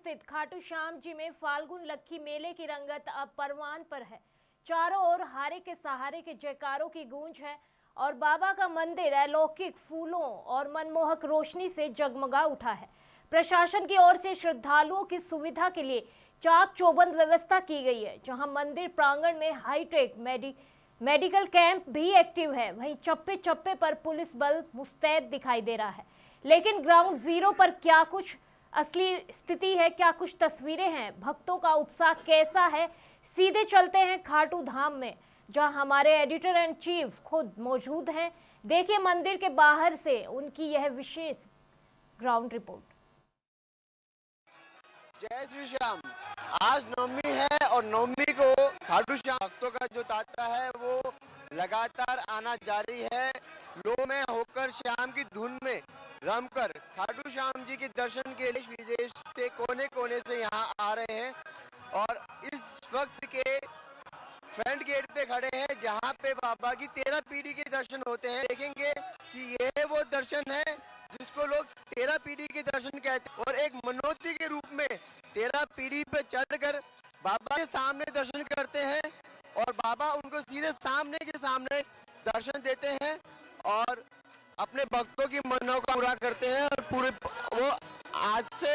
स्थित खाटू श्याम जी में फाल्गुन लक्की मेले की रंगत अब परवान पर है। चारों ओर हारे के सहारे के जयकारों की गूंज है और बाबा का मंदिर अलौकिक फूलों और मनमोहक रोशनी से जगमगा उठा है। प्रशासन की ओर से श्रद्धालुओं की सुविधा के लिए चाक चौबंद व्यवस्था की गई है, जहां मंदिर प्रांगण में हाईटेक मेडिकल कैंप भी एक्टिव है। वहीं चप्पे चप्पे पर पुलिस बल मुस्तैद दिखाई दे रहा है। लेकिन ग्राउंड जीरो पर क्या कुछ असली स्थिति है, क्या कुछ तस्वीरें हैं, भक्तों का उत्साह कैसा है, सीधे चलते हैं खाटू धाम में, जहां हमारे एडिटर एंड चीफ खुद मौजूद हैं। देखिए मंदिर के बाहर से उनकी यह विशेष ग्राउंड रिपोर्ट। जय श्री श्याम। आज नवमी है और नवमी को खाटू श्याम भक्तों का जो तांता है वो लगातार आना जारी है। लोग में होकर श्याम की धुन में रमकर खाटू श्याम जी के दर्शन के लिए विदेश से कोने कोने से यहाँ आ रहे हैं और इस वक्त के फ्रंट गेट पे खड़े हैं जहाँ पे बाबा की 13 पीढ़ी के दर्शन होते हैं। देखेंगे कि ये वो दर्शन है जिसको लोग 13 पीढ़ी के दर्शन कहते हैं और एक मनोती के रूप में 13 पीढ़ी पे चढ़कर बाबा के सामने दर्शन करते हैं और बाबा उनको सीधे सामने के सामने दर्शन देते हैं और अपने भक्तों की मनों का पूरा करते हैं। और पूरे वो आज से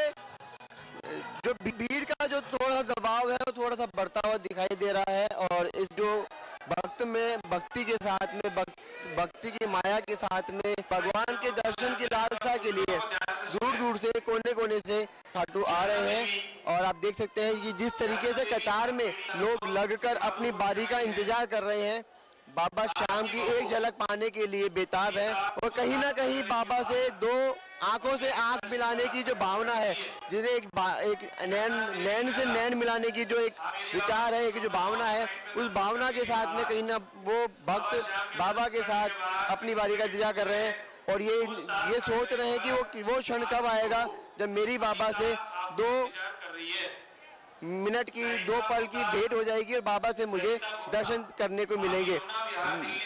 जो भीड़ का जो थोड़ा सा दबाव है वो थोड़ा सा बढ़ता हुआ दिखाई दे रहा है और इस जो भक्त में भक्ति के साथ में भक्ति की माया के साथ में भगवान के दर्शन की लालसा के लिए दूर दूर से कोने कोने से खाटू आ रहे हैं। और आप देख सकते हैं कि जिस तरीके से कतार में लोग लगकर अपनी बारी का इंतजार कर रहे हैं, बाबा श्याम की एक झलक पाने के लिए बेताब है और कहीं ना कहीं बाबा से दो आंखों से आंख मिलाने की जो भावना है, जिन्हें एक नैन से नैन मिलाने की जो एक विचार है, एक जो भावना है, उस भावना के साथ में कहीं ना वो भक्त बाबा के साथ अपनी बारी का इंतजार कर रहे हैं और ये सोच रहे हैं कि वो क्षण कब आएगा जब मेरी बाबा से 2 मिनट की 2 पल की भेंट हो जाएगी और बाबा से मुझे दर्शन करने को मिलेंगे।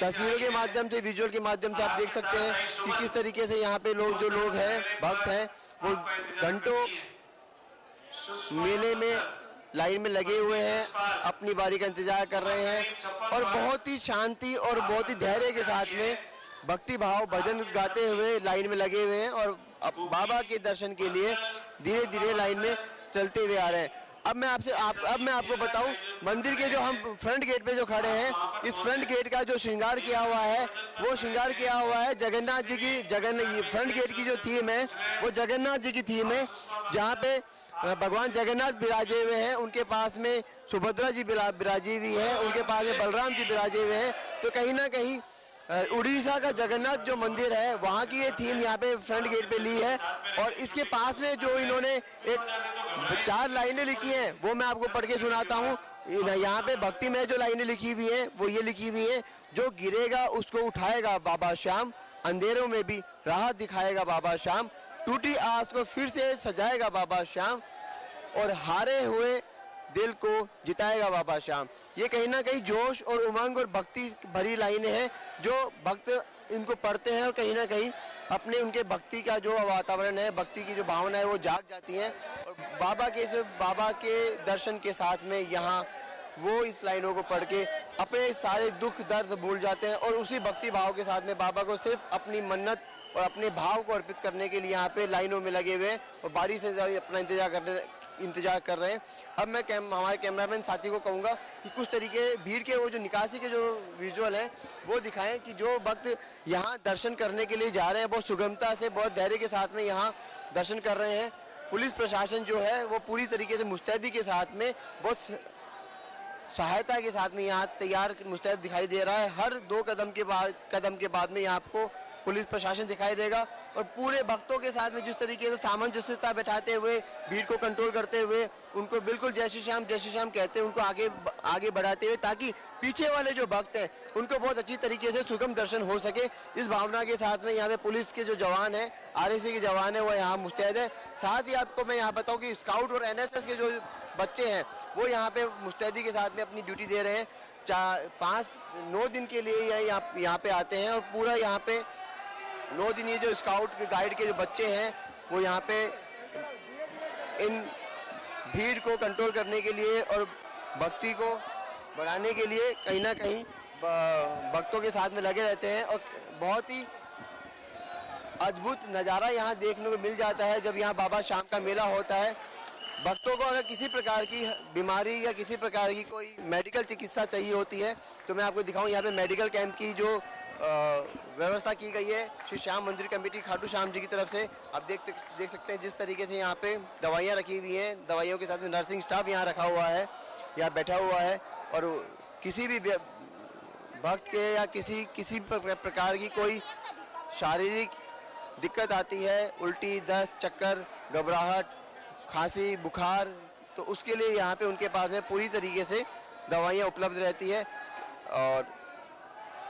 तस्वीरों के माध्यम से, विजुअल के माध्यम से आप देख सकते हैं कि किस तरीके से यहाँ पे लोग हैं, भक्त हैं, वो घंटों मेले में लाइन में लगे हुए हैं, अपनी बारी का इंतजार कर रहे हैं और बहुत ही शांति और बहुत ही धैर्य के साथ में भक्ति भाव भजन गाते हुए लाइन में लगे हुए हैं और बाबा के दर्शन के लिए धीरे धीरे लाइन में चलते हुए आ रहे हैं। अब मैं आपको बताऊं, मंदिर के जो हम फ्रंट गेट पे जो खड़े हैं, इस फ्रंट गेट का जो श्रृंगार किया हुआ है वो श्रृंगार किया हुआ है जगन्नाथ जी की। फ्रंट गेट की जो थीम है वो जगन्नाथ जी की थीम है, जहाँ पे भगवान जगन्नाथ विराजे हुए हैं, उनके पास में सुभद्रा जी विराजी हुई है, उनके पास में बलराम जी विराजे हुए हैं। तो कहीं ना कहीं उड़ीसा का जगन्नाथ जो मंदिर है वहाँ की ये थीम यहाँ पे फ्रंट गेट पे ली है और इसके पास में जो इन्होंने एक 4 लाइनें लिखी हैं वो मैं आपको पढ़ के सुनाता हूँ। यहाँ पे भक्ति में जो लाइनें लिखी हुई है वो ये लिखी हुई है, जो गिरेगा उसको उठाएगा बाबा श्याम, अंधेरों में भी राह दिखाएगा बाबा श्याम, टूटी आस को फिर से सजाएगा बाबा श्याम और हारे हुए दिल को जिताएगा बाबा श्याम। ये कहीं ना कहीं जोश और उमंग और भक्ति भरी लाइनें हैं जो भक्त इनको पढ़ते हैं और कहीं ना कहीं अपने उनके भक्ति का जो वातावरण है, भक्ति की जो भावना है वो जाग जाती है और बाबा के दर्शन के साथ में यहाँ वो इस लाइनों को पढ़ के अपने सारे दुख दर्द भूल जाते हैं और उसी भक्ति भाव के साथ में बाबा को सिर्फ अपनी मन्नत और अपने भाव को अर्पित करने के लिए यहाँ पे लाइनों में लगे हुए हैं और बारी से अपना इंतजार कर रहे हैं। अब मैं हमारे कैमरामैन साथी को कहूँगा कि कुछ तरीके भीड़ के वो जो निकासी के जो विजुअल हैं वो दिखाएं कि जो भक्त यहाँ दर्शन करने के लिए जा रहे हैं बहुत सुगमता से, बहुत धैर्य के साथ में यहाँ दर्शन कर रहे हैं। पुलिस प्रशासन जो है वो पूरी तरीके से मुस्तैदी के साथ में, बहुत सहायता के साथ में यहाँ तैयार मुस्तैद दिखाई दे रहा है। हर 2 कदम के बाद में यहाँ आपको पुलिस प्रशासन दिखाई देगा और पूरे भक्तों के साथ में जिस तरीके से सामंजस्यता बैठाते हुए भीड़ को कंट्रोल करते हुए उनको बिल्कुल जय श्री श्याम कहते हैं, उनको आगे बढ़ाते हुए ताकि पीछे वाले जो भक्त हैं उनको बहुत अच्छी तरीके से सुगम दर्शन हो सके। इस भावना के साथ में यहाँ पे पुलिस के जो जवान है, RSC के जवान है, वो यहाँ मुस्तैद है। साथ ही आपको मैं यहाँ बताऊँ कि स्काउट और NSS के जो बच्चे हैं वो यहाँ पे मुस्तैदी के साथ में अपनी ड्यूटी दे रहे हैं। 9 दिन के लिए यहाँ पे आते हैं और पूरा यहाँ पे 9 दिन ये जो स्काउट के गाइड के जो बच्चे हैं वो यहाँ पे इन भीड़ को कंट्रोल करने के लिए और भक्ति को बढ़ाने के लिए कहीं ना कहीं भक्तों के साथ में लगे रहते हैं। और बहुत ही अद्भुत नज़ारा यहाँ देखने को मिल जाता है जब यहाँ बाबा शाम का मेला होता है। भक्तों को अगर किसी प्रकार की बीमारी या किसी प्रकार की कोई मेडिकल चिकित्सा चाहिए होती है तो मैं आपको दिखाऊं, यहाँ पे मेडिकल कैंप की जो व्यवस्था की गई है श्री श्याम मंदिर कमेटी खाटू श्याम जी की तरफ से। आप देख सकते हैं जिस तरीके से यहाँ पे दवाइयाँ रखी हुई हैं, दवाइयों के साथ में नर्सिंग स्टाफ यहाँ रखा हुआ है, यहाँ बैठा हुआ है। और किसी भी भक्त के या किसी प्रकार की कोई शारीरिक दिक्कत आती है, उल्टी, दस्त, चक्कर, घबराहट, खांसी, बुखार, तो उसके लिए यहाँ पे उनके पास में पूरी तरीके से दवाइयाँ उपलब्ध रहती है। और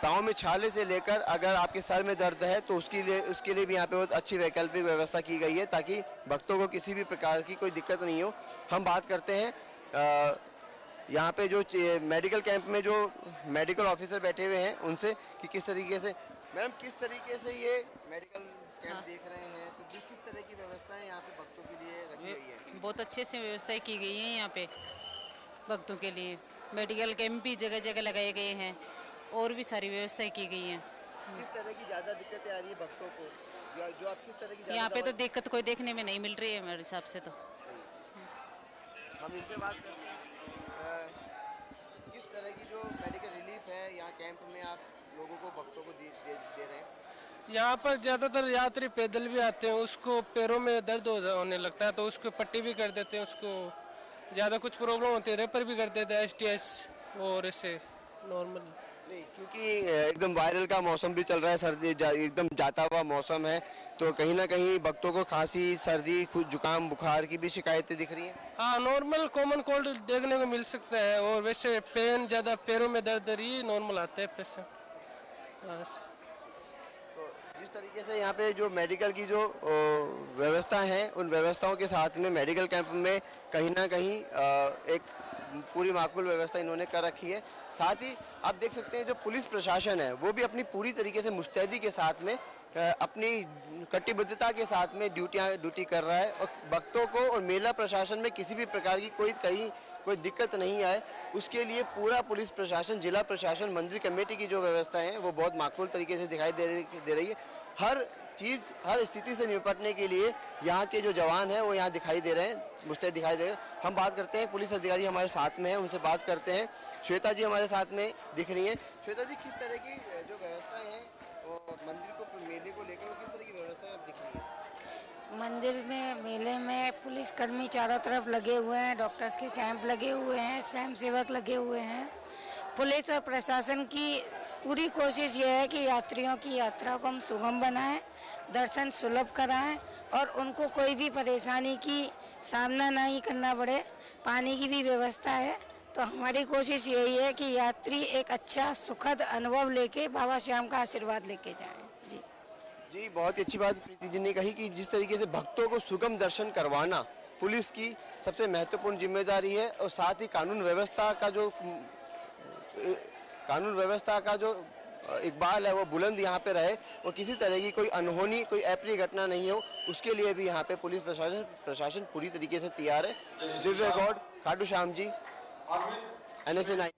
पाँव में छाले से लेकर अगर आपके सर में दर्द है तो उसके लिए भी यहाँ पे बहुत अच्छी वैकल्पिक व्यवस्था की गई है ताकि भक्तों को किसी भी प्रकार की कोई दिक्कत नहीं हो। हम बात करते हैं यहाँ पे जो मेडिकल कैंप में जो मेडिकल ऑफिसर बैठे हुए हैं उनसे कि किस तरीके से, मैडम किस तरीके से ये मेडिकल कैंप देख रहे हैं, तो किस तरह की व्यवस्थाएं यहाँ पे भक्तों के लिए रखी गई है? बहुत अच्छे से व्यवस्थाएं की गई हैं यहाँ पे भक्तों के लिए। मेडिकल कैंप भी जगह जगह लगाए गए हैं और भी सारी व्यवस्थाएं की गई हैं। किस तरह की ज़्यादा दिक्कतें आ रही है भक्तों को, जो आप किस तरह की यहाँ पे तो दिक्कत कोई देखने में नहीं मिल रही है मेरे हिसाब से। तो हम इनसे बात करते हैं किस तरह की जो मेडिकल रिलीफ है यहाँ कैंप में आप लोगों को, भक्तों को दे रहे हैं। यहाँ पर ज़्यादातर यात्री पैदल भी आते हैं, उसको पैरों में दर्द होने लगता है तो उसको पट्टी भी कर देते हैं, उसको ज़्यादा कुछ प्रॉब्लम होती है रेफर भी कर देते हैं STS और ऐसे नॉर्मल। नहीं, क्योंकि एकदम वायरल का मौसम भी चल रहा है, सर्दी एकदम जाता हुआ मौसम है, तो कहीं ना कहीं भक्तों को खांसी, सर्दी, खुद जुकाम, बुखार की भी शिकायतें दिख रही हैं। हाँ, नॉर्मल कॉमन कोल्ड देखने को मिल सकता है और वैसे पेन ज़्यादा, पैरों में दर्द ये नॉर्मल आता है पैसे। तो जिस तरीके से यहाँ पे जो मेडिकल की जो व्यवस्था है उन व्यवस्थाओं के साथ में मेडिकल कैंप में कहीं ना कहीं एक पूरी माकूल व्यवस्था इन्होंने कर रखी है। साथ ही आप देख सकते हैं जो पुलिस प्रशासन है वो भी अपनी पूरी तरीके से मुस्तैदी के साथ में अपनी कटिबद्धता के साथ में ड्यूटी कर रहा है और भक्तों को और मेला प्रशासन में किसी भी प्रकार की कोई दिक्कत नहीं आए उसके लिए पूरा पुलिस प्रशासन, जिला प्रशासन, मंदिर कमेटी की जो व्यवस्था है वो बहुत माकूल तरीके से दिखाई दे रही है। हर चीज़, हर स्थिति से निपटने के लिए यहाँ के जो जवान हैं वो यहाँ दिखाई दे रहे हैं, मुस्तैद दिखाई दे रहे हैं। हम बात करते हैं, पुलिस अधिकारी हमारे साथ में हैं, उनसे बात करते हैं। श्वेता जी हमारे साथ में दिख रही हैं। श्वेता जी, किस तरह की जो व्यवस्थाएं हैं और मंदिर को, मेले को लेकर वो किस तरह की व्यवस्थाएं अब दिख रही हैं? मंदिर में, मेले में पुलिसकर्मी चारों तरफ लगे हुए हैं, डॉक्टर्स के कैंप लगे हुए हैं, स्वयं सेवक लगे हुए हैं। पुलिस और प्रशासन की पूरी कोशिश ये है कि यात्रियों की यात्रा को हम सुगम बनाएं, दर्शन सुलभ कराएं और उनको कोई भी परेशानी की सामना नहीं करना पड़े। पानी की भी व्यवस्था है, तो हमारी कोशिश यही है कि यात्री एक अच्छा सुखद अनुभव लेके बाबा श्याम का आशीर्वाद लेके जाएं। जी, बहुत ही अच्छी बात प्रीति जी ने कही कि जिस तरीके से भक्तों को सुगम दर्शन करवाना पुलिस की सबसे महत्वपूर्ण जिम्मेदारी है और साथ ही कानून व्यवस्था का जो इकबाल है वो बुलंद यहाँ पे रहे और किसी तरह की कोई अनहोनी, कोई अप्रिय घटना नहीं हो, उसके लिए भी यहाँ पे पुलिस प्रशासन पूरी तरीके से तैयार है। दिव्य गौड़, खाटू श्याम जी, NSA 9।